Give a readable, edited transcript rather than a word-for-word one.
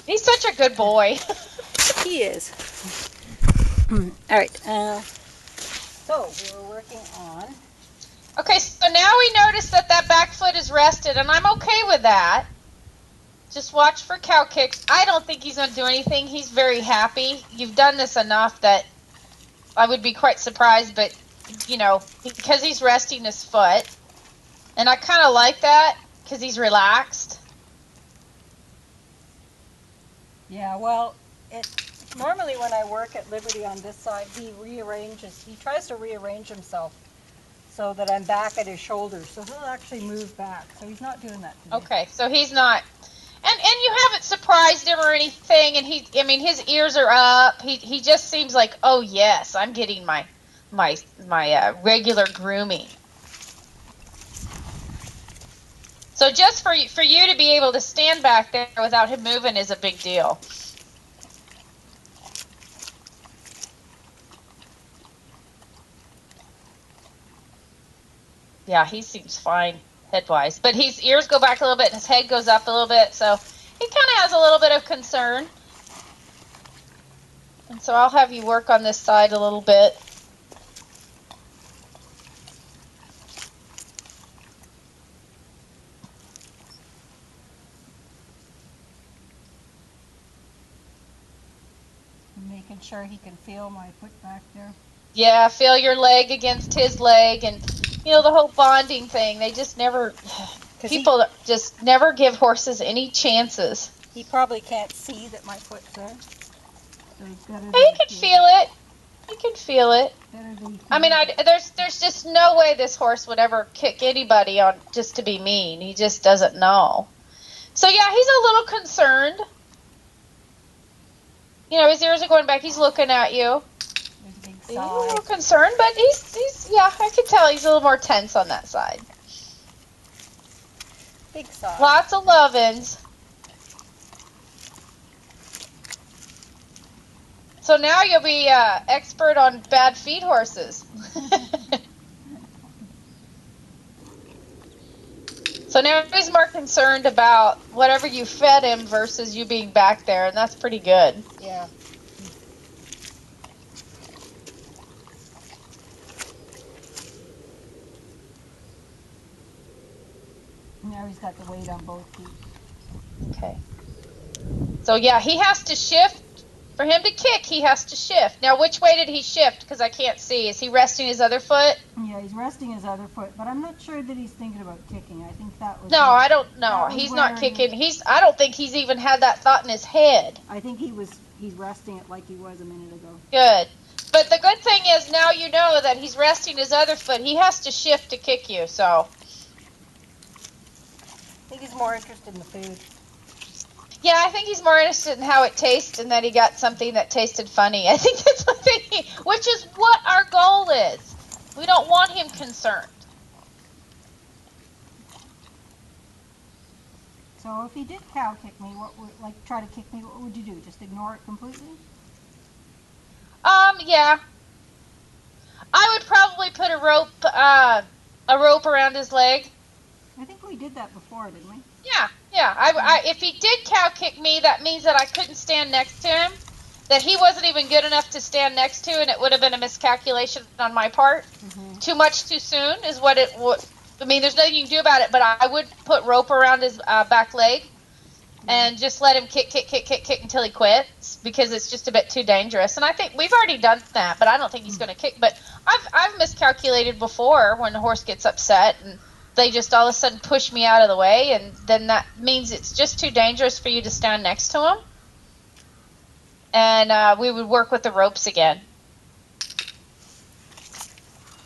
He's such a good boy. He is. All right. So we were working on. Okay, so now we notice that back foot is rested, and I'm okay with that. Just watch for cow kicks. I don't think he's going to do anything. He's very happy. You've done this enough that I would be quite surprised, but, you know, because he's resting his foot. And I kind of like that because he's relaxed. Yeah, well, normally when I work at Liberty on this side, he tries to rearrange himself so that I'm back at his shoulders. So he'll actually move back. So he's not doing that today. Okay, so he's not, and you haven't surprised him or anything, and his ears are up. He just seems like, oh yes, I'm getting my regular grooming. So just for you to be able to stand back there without him moving is a big deal. Yeah, he seems fine head-wise, but his ears go back a little bit, and his head goes up a little bit, so he kind of has a little bit of concern. And so I'll have you work on this side a little bit. Making sure he can feel my foot back there. Yeah, feel your leg against his leg, and you know the whole bonding thing. They just never, people just never give horses any chances. He probably can't see that my foot's there. So he's got to. He can feel it. He can feel it. I mean, there's just no way this horse would ever kick anybody on just to be mean. He just doesn't know. So yeah, he's a little concerned. You know, his ears are going back. He's looking at you. He's a little concerned, but he's yeah, I can tell he's a little more tense on that side. Big sigh. Lots of love-ins. So now you'll be expert on bad feed horses. So now he's more concerned about whatever you fed him versus you being back there, and that's pretty good. Yeah. Now he's got the weight on both feet. Okay. So yeah, he has to shift. For him to kick, he has to shift. Now, which way did he shift? Because I can't see. Is he resting his other foot? Yeah, he's resting his other foot, but I'm not sure that he's thinking about kicking. I think that was... No, I don't know. He's not kicking. I don't think he's even had that thought in his head. I think he's resting it like he was a minute ago. Good. But the good thing is now you know that he's resting his other foot. He has to shift to kick you, so... I think he's more interested in the food. Yeah, I think he's more interested in how it tastes and that he got something that tasted funny. I think that's what which is what our goal is. We don't want him concerned. So if he did cow kick me, try to kick me, what would you do? Just ignore it completely? Yeah. I would probably put a rope around his leg. I think we did that before, didn't we? Yeah. If he did cow kick me, that means that I couldn't stand next to him, that he wasn't even good enough to stand next to, and it would have been a miscalculation on my part. Mm-hmm. Too much too soon is what it would. I mean, there's nothing you can do about it, but I would put rope around his back leg and just let him kick until he quits, because it's just a bit too dangerous. And I think we've already done that, but I don't think he's going to kick. But I've miscalculated before when the horse gets upset and they just all of a sudden push me out of the way, and then that means it's just too dangerous for you to stand next to him. And we would work with the ropes again.